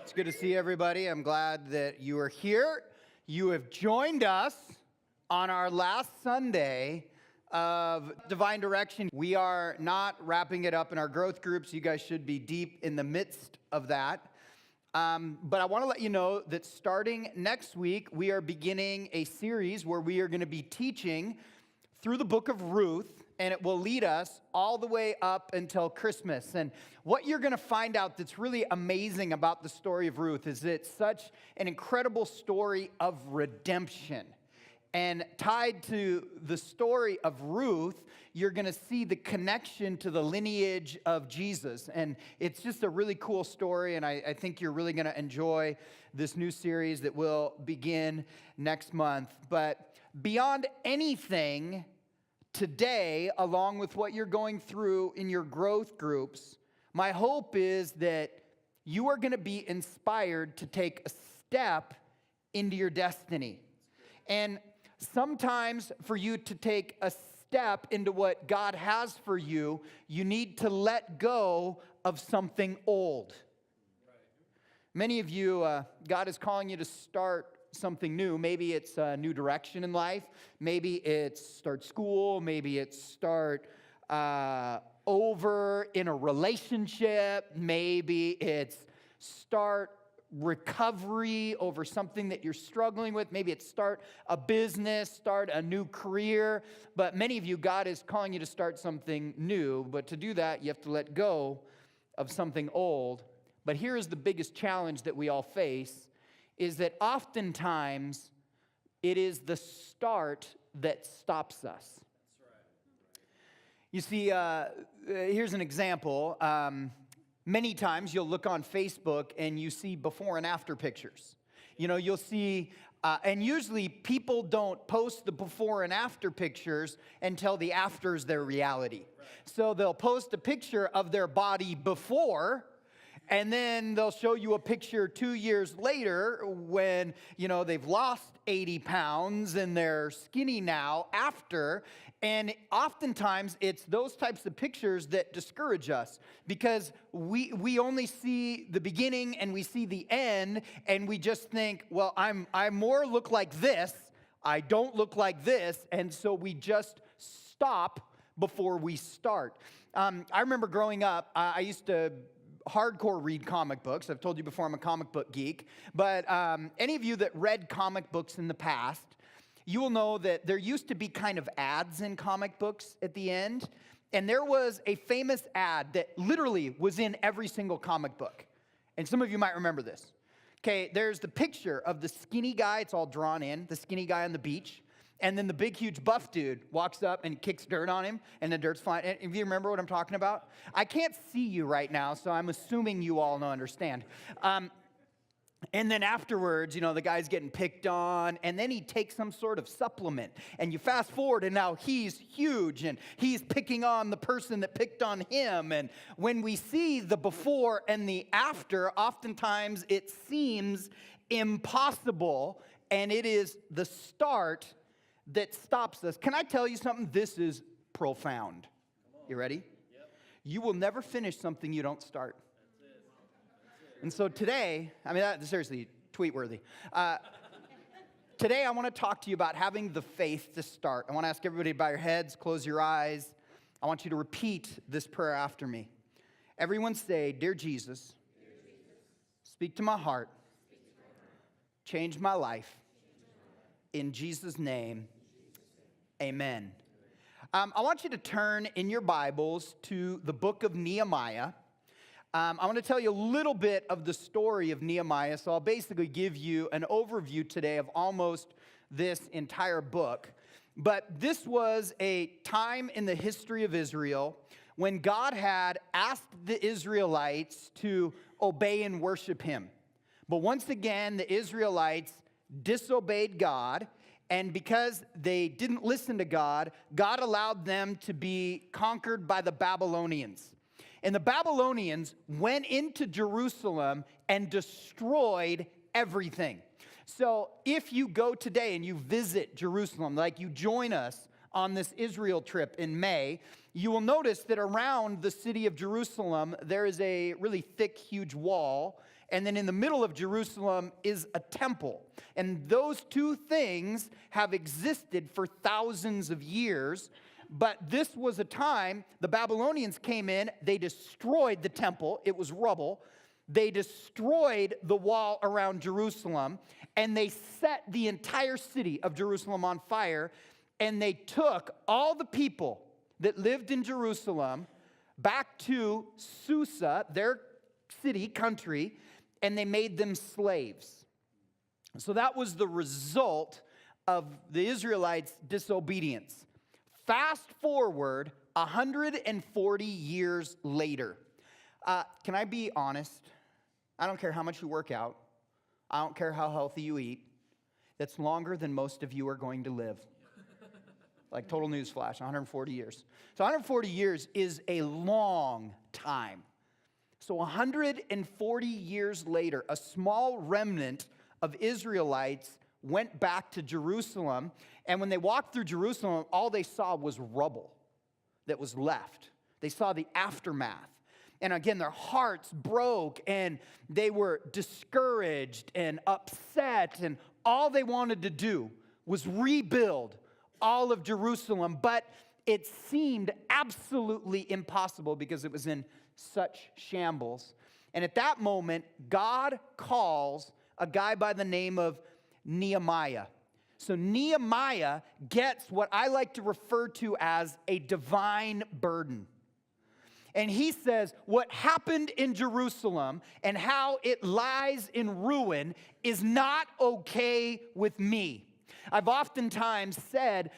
It's good to see everybody. I'm glad that you are here. You have joined us on our last Sunday of Divine Direction. We are not wrapping it up in our growth groups. You guys should be deep in the midst of that. But I want to let you know that starting next week, we are beginning a series where we are going to be teaching through the book of Ruth, and it will lead us all the way up until Christmas. And what you're going to find out that's really amazing about the story of Ruth is it's such an incredible story of redemption. And tied to the story of Ruth, you're going to see the connection to the lineage of Jesus. And it's just a really cool story, and I think you're really going to enjoy this new series that will begin next month. But beyond anything, today, along with what you're going through in your growth groups, my hope is that you are going to be inspired to take a step into your destiny. And sometimes for you to take a step into what God has for you, you need to let go of something old. Many of you, God is calling you to start something new. Maybe it's a new direction in life. Maybe it's start school. Maybe it's start over in a relationship. Maybe it's start recovery over something that you're struggling with. Maybe it's start a business, start a new career. But many of you, God is calling you to start something new. But to do that, you have to let go of something old. But here is the biggest challenge that we all face, is that oftentimes it is the start that stops us. You see, here's an example. Many times you'll look on Facebook and you see before and after pictures. You know, you'll see, and usually people don't post the before and after pictures until the after is their reality. So they'll post a picture of their body before, and then they'll show you a picture 2 years later when, you know, they've lost 80 pounds and they're skinny now after. And oftentimes it's those types of pictures that discourage us, because we only see the beginning and we see the end, and we just think, well, I more look like this, I don't look like this, and so we just stop before we start. I remember growing up, I used to hardcore read comic books. I've told you before I'm a comic book geek. But any of you that read comic books in the past, you will know that there used to be kind of ads in comic books at the end. And there was a famous ad that literally was in every single comic book. And some of you might remember this. Okay, there's the picture of the skinny guy. It's all drawn in, the skinny guy on the beach. And then the big, huge buff dude walks up and kicks dirt on him, and the dirt's flying. If you remember what I'm talking about? I can't see you right now, so I'm assuming you all understand. And then afterwards, you know, the guy's getting picked on, and then he takes some sort of supplement. And you fast forward, and now he's huge, and he's picking on the person that picked on him. And when we see the before and the after, oftentimes it seems impossible, and it is the start that stops us. Can I tell you something? This is profound. You ready? Yep. You will never finish something you don't start. That's it. And so today, I mean, seriously, tweet worthy. Today, I want to talk to you about having the faith to start. I want to ask everybody to bow your heads, close your eyes. I want you to repeat this prayer after me. Everyone say, Dear Jesus, speak to my heart, change my life. In Jesus' name, amen. I want you to turn in your Bibles to the book of Nehemiah. I want to tell you a little bit of the story of Nehemiah, so I'll basically give you an overview today of almost this entire book. But this was a time in the history of Israel when God had asked the Israelites to obey and worship him. But once again, the Israelites disobeyed God, and because they didn't listen to God, God allowed them to be conquered by the Babylonians. And the Babylonians went into Jerusalem and destroyed everything. So if you go today and you visit Jerusalem, like you join us on this Israel trip in May, you will notice that around the city of Jerusalem, there is a really thick, huge wall. And then in the middle of Jerusalem is a temple. And those two things have existed for thousands of years. But this was a time the Babylonians came in, they destroyed the temple, it was rubble. They destroyed the wall around Jerusalem, and they set the entire city of Jerusalem on fire, and they took all the people that lived in Jerusalem back to Susa, their city, country, and they made them slaves. So that was the result of the Israelites' disobedience. Fast forward 140 years later. Can I be honest? I don't care how much you work out. I don't care how healthy you eat. That's longer than most of you are going to live. Like total newsflash, 140 years. So 140 years is a long time. So 140 years later, a small remnant of Israelites went back to Jerusalem, and when they walked through Jerusalem, all they saw was rubble that was left. They saw the aftermath. And again, their hearts broke, and they were discouraged and upset, and all they wanted to do was rebuild all of Jerusalem, but it seemed absolutely impossible because it was in such shambles. And at that moment, God calls a guy by the name of Nehemiah. So Nehemiah gets what I like to refer to as a divine burden. And he says, what happened in Jerusalem and how it lies in ruin is not okay with me. I've oftentimes said,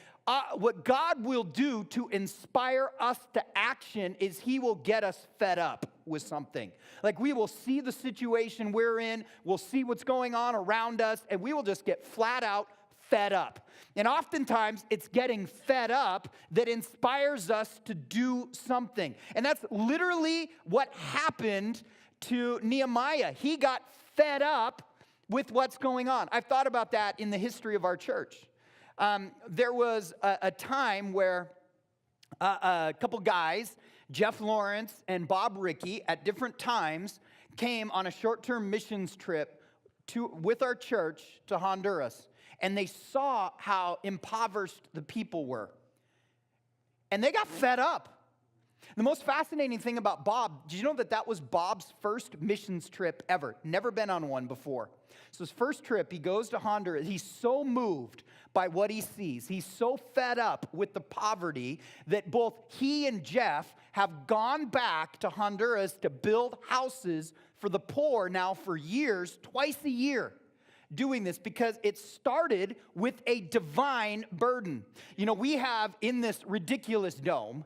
what God will do to inspire us to action is he will get us fed up with something. Like we will see the situation we're in, we'll see what's going on around us, and we will just get flat out fed up. And oftentimes it's getting fed up that inspires us to do something. And that's literally what happened to Nehemiah. He got fed up with what's going on. I've thought about that in the history of our church. There was a time where a couple guys, Jeff Lawrence and Bob Rickey, at different times came on a short-term missions trip with our church to Honduras. And they saw how impoverished the people were. And they got fed up. The most fascinating thing about Bob, did you know that was Bob's first missions trip ever? Never been on one before. So his first trip, he goes to Honduras. He's so moved by what he sees. He's so fed up with the poverty that both he and Jeff have gone back to Honduras to build houses for the poor now for years, twice a year. Doing this because it started with a divine burden. You know, we have in this ridiculous dome,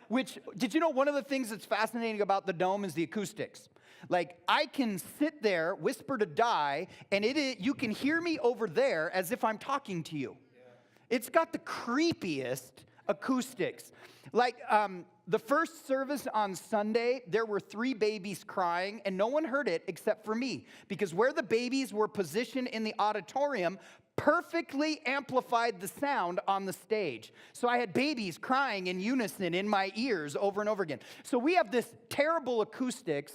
which, did you know one of the things that's fascinating about the dome is the acoustics? Like, I can sit there, whisper to die, and you can hear me over there as if I'm talking to you. It's got the creepiest acoustics. Like, the first service on Sunday, there were 3 babies crying, and no one heard it except for me, because where the babies were positioned in the auditorium perfectly amplified the sound on the stage. So I had babies crying in unison in my ears over and over again. So we have this terrible acoustics,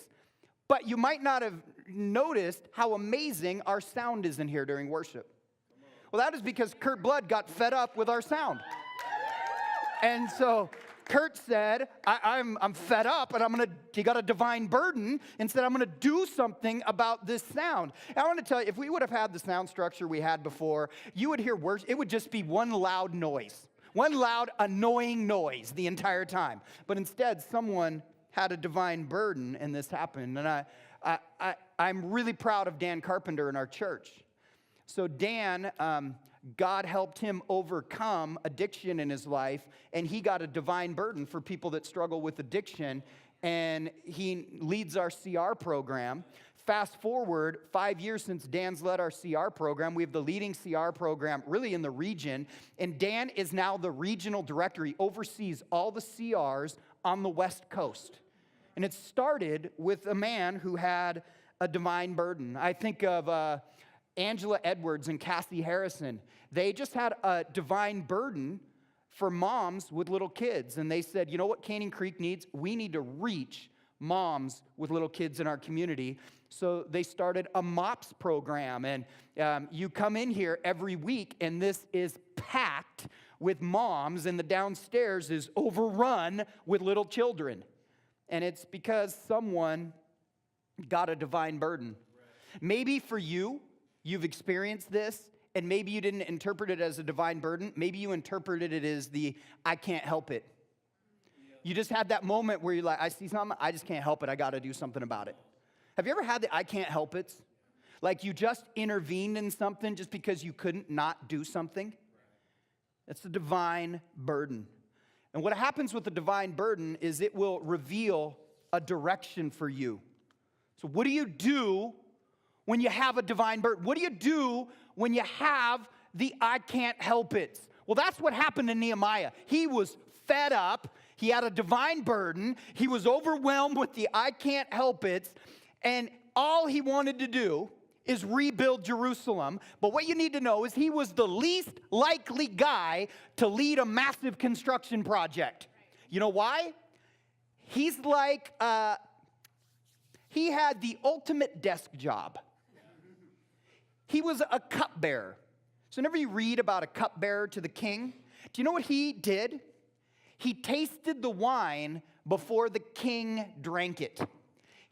but you might not have noticed how amazing our sound is in here during worship. Well, that is because Kurt Blood got fed up with our sound. And so Kurt said, I'm fed up, and he got a divine burden and said, I'm going to do something about this sound. And I want to tell you, if we would have had the sound structure we had before, you would hear words. It would just be one loud noise, one loud, annoying noise the entire time. But instead, someone had a divine burden, and this happened. And I'm really proud of Dan Carpenter in our church. So Dan, God helped him overcome addiction in his life, and he got a divine burden for people that struggle with addiction, and he leads our CR program. Fast forward 5 years since Dan's led our CR program. We have the leading CR program really in the region, and Dan is now the regional director. He oversees all the CRs on the West Coast. And it started with a man who had a divine burden. I think of Angela Edwards and Cassie Harrison. They just had a divine burden for moms with little kids. And they said, you know what Canyon Creek needs? We need to reach moms with little kids in our community. So they started a MOPS program, and you come in here every week, and this is packed with moms, and the downstairs is overrun with little children. And it's because someone got a divine burden. Maybe for you, you've experienced this, and maybe you didn't interpret it as a divine burden. Maybe you interpreted it as I can't help it. You just had that moment where you're like, I see something, I just can't help it. I got to do something about it. Have you ever had the I can't help it? Like you just intervened in something just because you couldn't not do something? It's a divine burden. And what happens with the divine burden is it will reveal a direction for you. So what do you do when you have a divine burden? What do you do when you have the I can't help it? Well, that's what happened to Nehemiah. He was fed up. He had a divine burden. He was overwhelmed with the I can't help it. And all he wanted to do is rebuild Jerusalem. But what you need to know is he was the least likely guy to lead a massive construction project. You know why? He's like, he had the ultimate desk job. He was a cupbearer. So whenever you read about a cupbearer to the king, do you know what he did? He tasted the wine before the king drank it.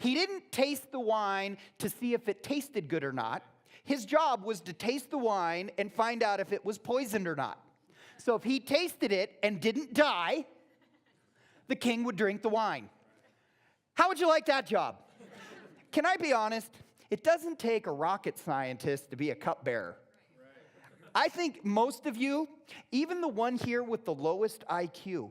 He didn't taste the wine to see if it tasted good or not. His job was to taste the wine and find out if it was poisoned or not. So if he tasted it and didn't die, the king would drink the wine. How would you like that job? Can I be honest? It doesn't take a rocket scientist to be a cupbearer. I think most of you, even the one here with the lowest IQ,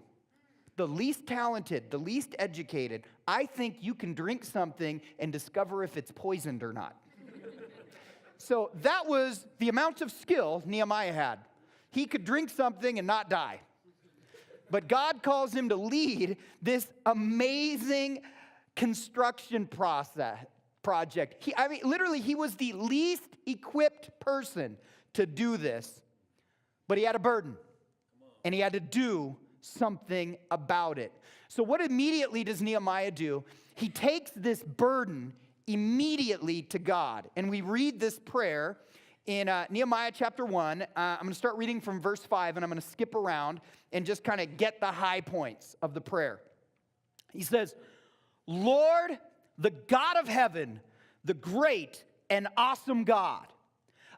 the least talented, the least educated, I think you can drink something and discover if it's poisoned or not. So that was the amount of skill Nehemiah had. He could drink something and not die. But God calls him to lead this amazing construction project. Literally, he was the least equipped person to do this. But he had a burden, and he had to do something about it. So what immediately does Nehemiah do? He takes this burden immediately to God. And we read this prayer in Nehemiah chapter 1. I'm going to start reading from verse 5, and I'm going to skip around and just kind of get the high points of the prayer. He says, Lord, the God of heaven, the great and awesome God,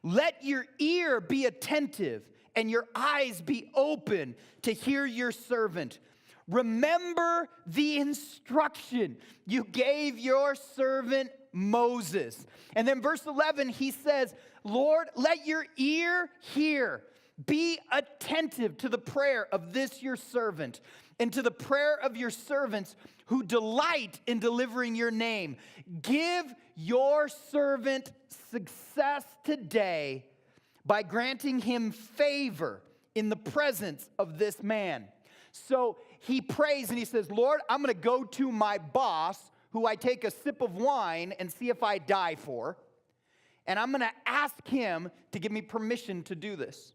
let your ear be attentive and your eyes be open to hear your servant. Remember the instruction you gave your servant Moses. And then verse 11, he says, Lord, let your ear hear. Be attentive to the prayer of this your servant and to the prayer of your servants who delight in delivering your name. Give your servant success today by granting him favor in the presence of this man. So he prays and he says, Lord, I'm going to go to my boss, who I take a sip of wine and see if I die for, and I'm going to ask him to give me permission to do this.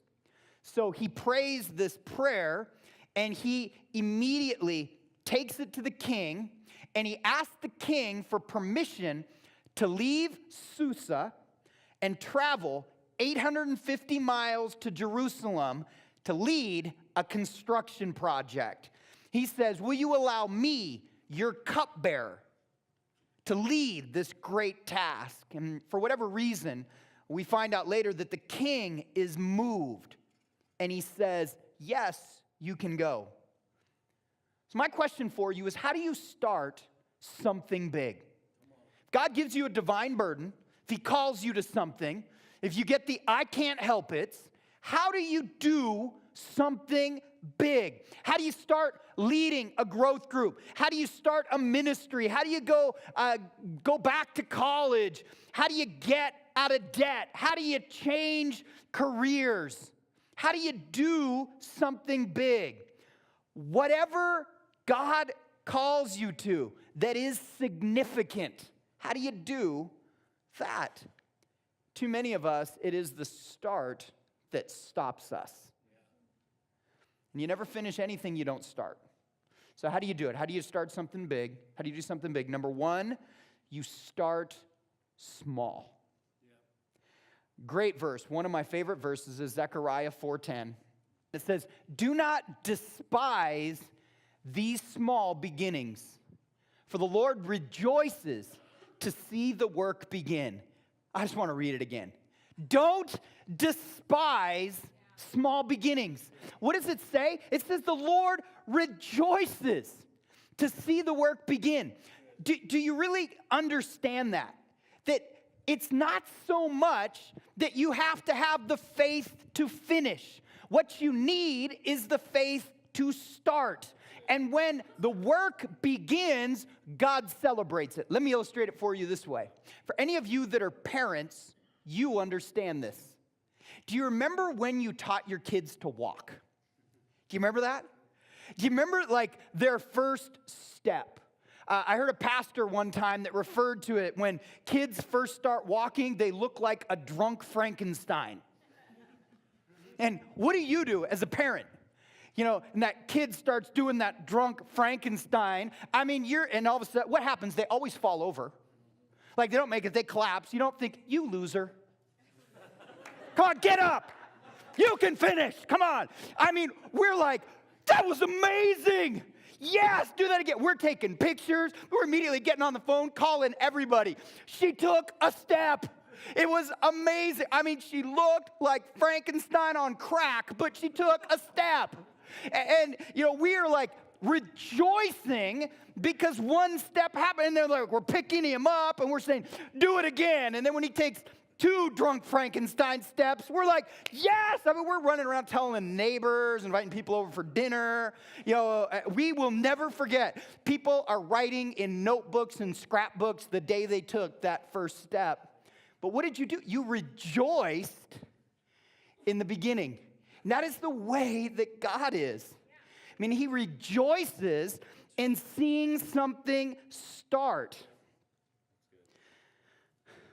So he prays this prayer, and he immediately takes it to the king, and he asks the king for permission to leave Susa and travel 850 miles to Jerusalem to lead a construction project. He says, will you allow me, your cupbearer, to lead this great task? And for whatever reason, we find out later that the king is moved, and he says, yes, you can go. So my question for you is, how do you start something big? If God gives you a divine burden, if he calls you to something, if you get the I can't help it, how do you do something big? How do you start leading a growth group? How do you start a ministry? How do you go back to college? How do you get out of debt? How do you change careers? How do you do something big? Whatever God calls you to that is significant, how do you do that? Too many of us, it is the start that stops us. And you never finish anything you don't start. So how do you do it? How do you start something big? How do you do something big? Number one, you start small. Great verse. One of my favorite verses is Zechariah 4:10. It says, "Do not despise these small beginnings, for the Lord rejoices to see the work begin." I just want to read it again. Don't despise small beginnings. What does it say? It says the Lord rejoices to see the work begin. Do you really understand that? That it's not so much that you have to have the faith to finish. What you need is the faith to start. And when the work begins, God celebrates it. Let me illustrate it for you this way. For any of you that are parents, you understand this. Do you remember when you taught your kids to walk? Do you remember that? Do you remember like their first step? I heard a pastor one time that referred to it when kids first start walking, they look like a drunk Frankenstein. And what do you do as a parent? You know, and that kid starts doing that drunk Frankenstein. I mean, and all of a sudden, what happens? They always fall over. Like, they don't make it, they collapse. You don't think, you loser. Come on, get up. You can finish. Come on. I mean, we're like, that was amazing. Yes, do that again. We're taking pictures. We're immediately getting on the phone, calling everybody. She took a step. It was amazing. I mean, she looked like Frankenstein on crack, but she took a step. And you know, we are like rejoicing because one step happened. And they're like, we're picking him up and we're saying, do it again. And then when he takes 2 drunk Frankenstein steps, we're like, yes! I mean, we're running around telling the neighbors, inviting people over for dinner. You know, we will never forget. People are writing in notebooks and scrapbooks the day they took that first step. But what did you do? You rejoiced in the beginning. And that is the way that God is. I mean, he rejoices in seeing something start.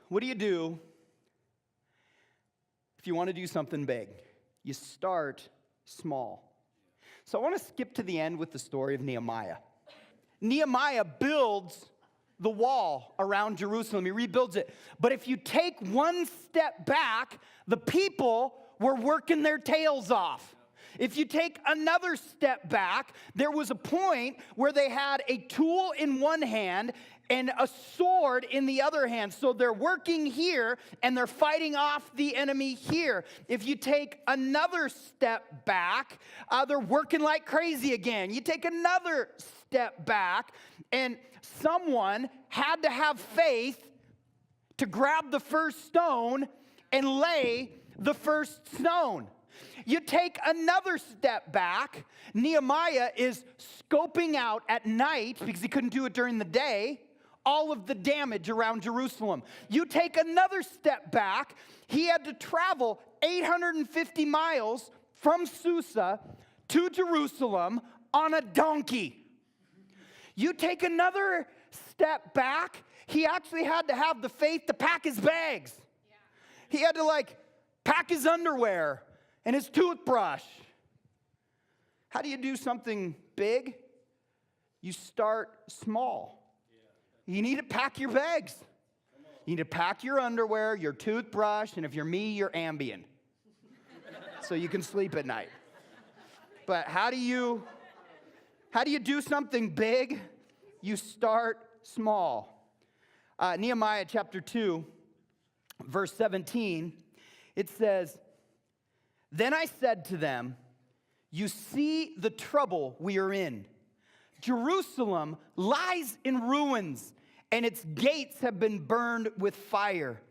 What do you do if you want to do something big? You start small. So I want to skip to the end with the story of Nehemiah. Nehemiah builds the wall around Jerusalem. He rebuilds it. But if you take one step back, the people were working their tails off. If you take another step back, there was a point where they had a tool in one hand and a sword in the other hand. So they're working here and they're fighting off the enemy here. If you take another step back, they're working like crazy again. You take another step back and someone had to have faith to grab the first stone and lay the first stone. You take another step back. Nehemiah is scoping out at night, because he couldn't do it during the day, all of the damage around Jerusalem. You take another step back. He had to travel 850 miles from Susa to Jerusalem on a donkey. You take another step back. He actually had to have the faith to pack his bags. He had to pack his underwear and his toothbrush. How do you do something big? You start small. You need to pack your bags. You need to pack your underwear, your toothbrush, and if you're me, your Ambien. So you can sleep at night. But how do you do something big? You start small. Nehemiah chapter 2, verse 17, it says, "Then I said to them, you see the trouble we are in. Jerusalem lies in ruins, and its gates have been burned with fire.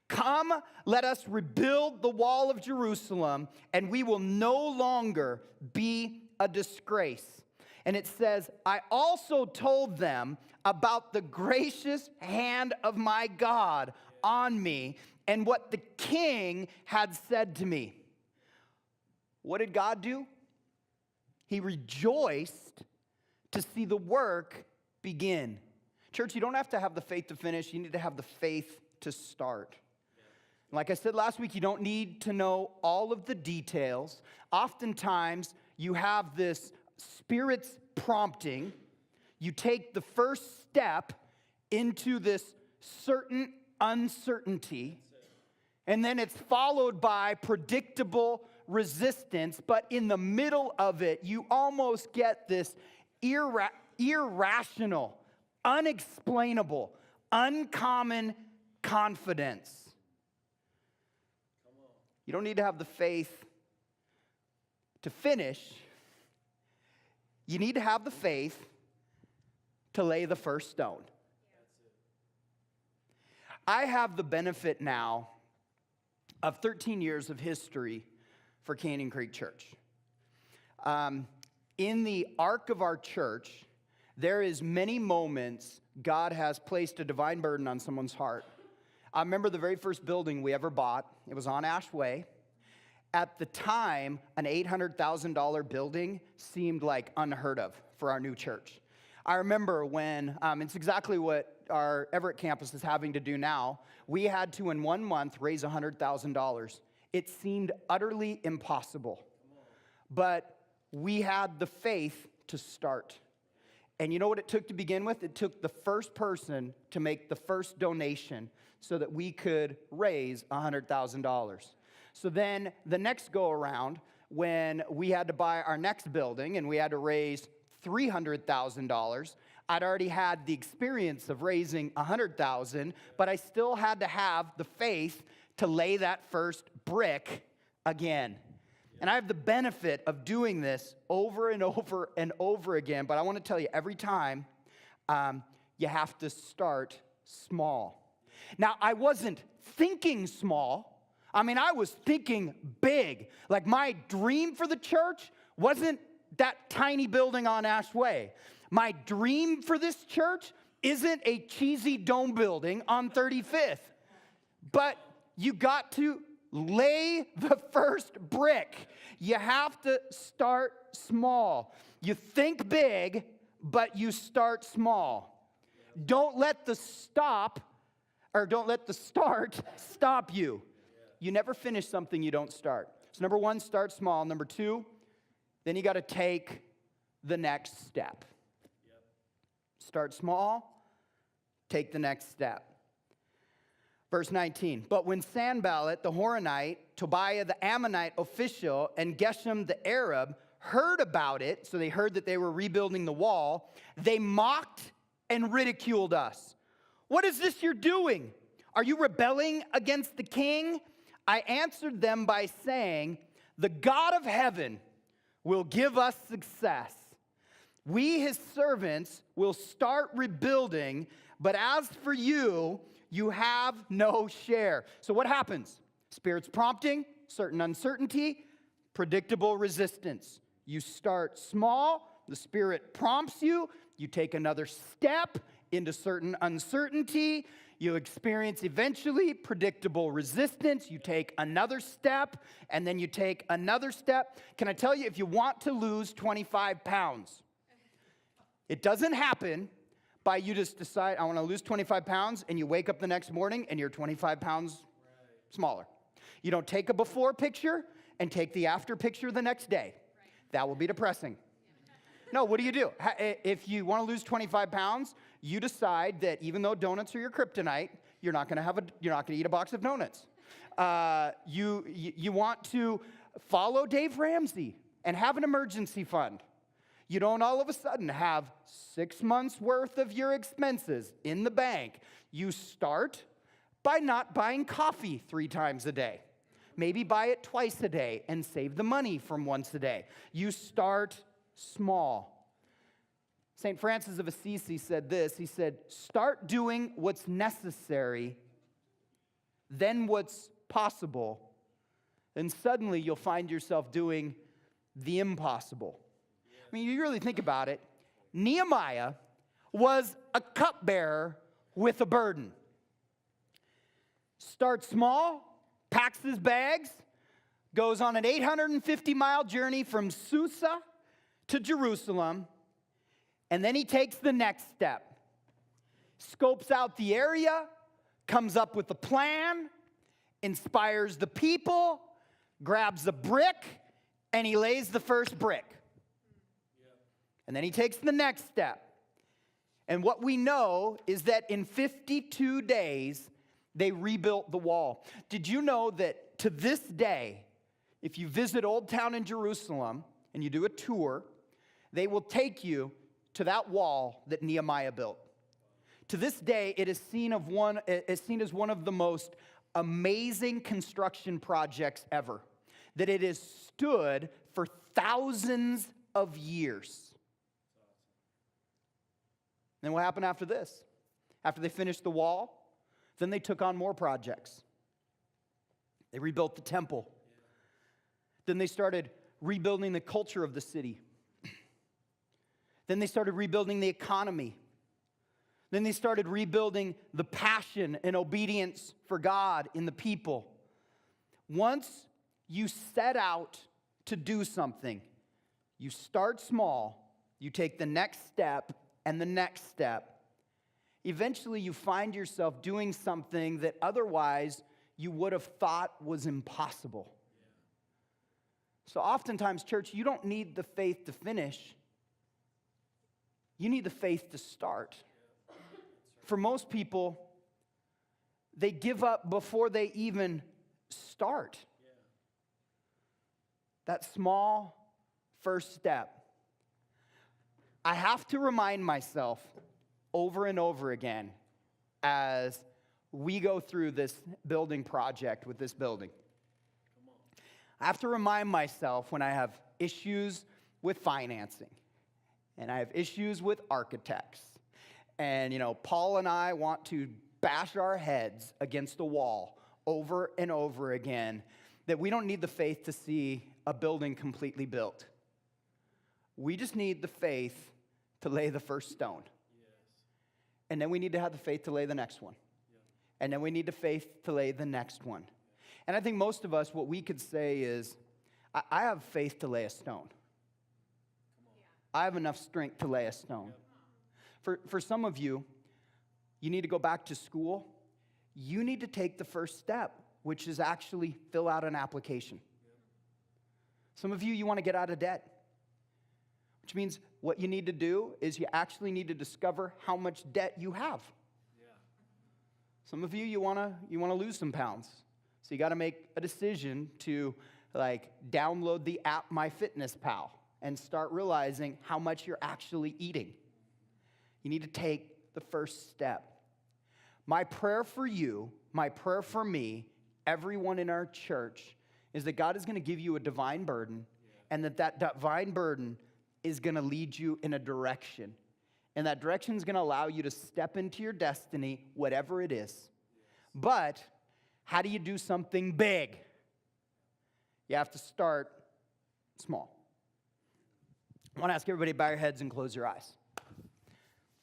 Come, let us rebuild the wall of Jerusalem, and we will no longer be a disgrace." And it says, "I also told them about the gracious hand of my God on me and what the king had said to me." What did God do? He rejoiced to see the work begin. Church, you don't have to have the faith to finish. You need to have the faith to start. Like I said last week, you don't need to know all of the details. Oftentimes, you have this Spirit's prompting, you take the first step into this certain uncertainty, and then it's followed by predictable resistance, but in the middle of it, you almost get this irrational, unexplainable, uncommon confidence. You don't need to have the faith to finish. You need to have the faith to lay the first stone. I have the benefit now of 13 years of history for Canyon Creek Church. In the arc of our church, there is many moments God has placed a divine burden on someone's heart. I remember the very first building we ever bought. It was on Ash Way. At the time, an $800,000 building seemed like unheard of for our new church. I remember when, it's exactly what our Everett campus is having to do now. We had to, in 1 month, raise $100,000. It seemed utterly impossible. But we had the faith to start. And you know what it took to begin with? It took the first person to make the first donation so that we could raise $100,000. So then the next go around, when we had to buy our next building and we had to raise $300,000, I'd already had the experience of raising $100,000, but I still had to have the faith to lay that first brick again. And I have the benefit of doing this over and over and over again, but I want to tell you, every time you have to start small. Now, I wasn't thinking small. I was thinking big. Like, my dream for the church wasn't that tiny building on Ash Way. My dream for this church isn't a cheesy dome building on 35th. But you got to lay the first brick. You have to start small. You think big, but you start small. Don't let the start stop you. You never finish something you don't start. So number one, start small. Number two, then you got to take the next step. Start small, take the next step. Verse 19, but when Sanballat the Horonite, Tobiah the Ammonite official, and Geshem the Arab heard about it, so they heard that they were rebuilding the wall, they mocked and ridiculed us. What is this you're doing? Are you rebelling against the king? I answered them by saying, the God of heaven will give us success. We, his servants, will start rebuilding, but as for you, you have no share. So what happens? Spirit's prompting, certain uncertainty, predictable resistance. You start small, the Spirit prompts you, you take another step into certain uncertainty, you experience eventually predictable resistance, you take another step, and then you take another step. Can I tell you, if you want to lose 25 pounds, it doesn't happen by you just decide, I want to lose 25 pounds, and you wake up the next morning and you're 25 pounds smaller. You don't take a before picture and take the after picture the next day. That will be depressing. No, what do? If you want to lose 25 pounds, you decide that even though donuts are your kryptonite, you're not going to eat a box of donuts. You want to follow Dave Ramsey and have an emergency fund. You don't all of a sudden have 6 months worth of your expenses in the bank. You start by not buying coffee 3 times a day. Maybe buy it twice a day and save the money from once a day. You start small. St. Francis of Assisi said this. He said, start doing what's necessary, then what's possible, and suddenly you'll find yourself doing the impossible. You really think about it. Nehemiah was a cupbearer with a burden. Starts small, packs his bags, goes on an 850-mile journey from Susa to Jerusalem, and then he takes the next step. Scopes out the area, comes up with a plan, inspires the people, grabs a brick, and he lays the first brick. And then he takes the next step. And what we know is that in 52 days, they rebuilt the wall. Did you know that to this day, if you visit Old Town in Jerusalem and you do a tour, they will take you to that wall that Nehemiah built. To this day, it is seen as one of the most amazing construction projects ever. That it has stood for thousands of years. And what happened after this? After they finished the wall, then they took on more projects. They rebuilt the temple. Then they started rebuilding the culture of the city. Then they started rebuilding the economy. Then they started rebuilding the passion and obedience for God in the people. Once you set out to do something, you start small, you take the next step and the next step. Eventually you find yourself doing something that otherwise you would have thought was impossible. So oftentimes, church, you don't need the faith to finish. You need the faith to start. For most people, they give up before they even start. That small first step. I have to remind myself over and over again as we go through this building project with this building. I have to remind myself when I have issues with financing and I have issues with architects. And, Paul and I want to bash our heads against the wall over and over again, that we don't need the faith to see a building completely built. We just need the faith to lay the first stone. Yes. And then we need to have the faith to lay the next one. Yeah. And then we need the faith to lay the next one. And I think most of us, what we could say is, I have faith to lay a stone. I have enough strength to lay a stone. For some of you, you need to go back to school. You need to take the first step, which is actually fill out an application. Some of you want to get out of debt, which means what you need to do is you actually need to discover how much debt you have. Some of you want to lose some pounds. So you got to make a decision to download the app MyFitnessPal and start realizing how much you're actually eating. You need to take the first step. My prayer for you, my prayer for me, everyone in our church, is that God is going to give you a divine burden, and that divine burden is going to lead you in a direction. And that direction is going to allow you to step into your destiny, whatever it is. But how do you do something big? You have to start small. I want to ask everybody to bow your heads and close your eyes.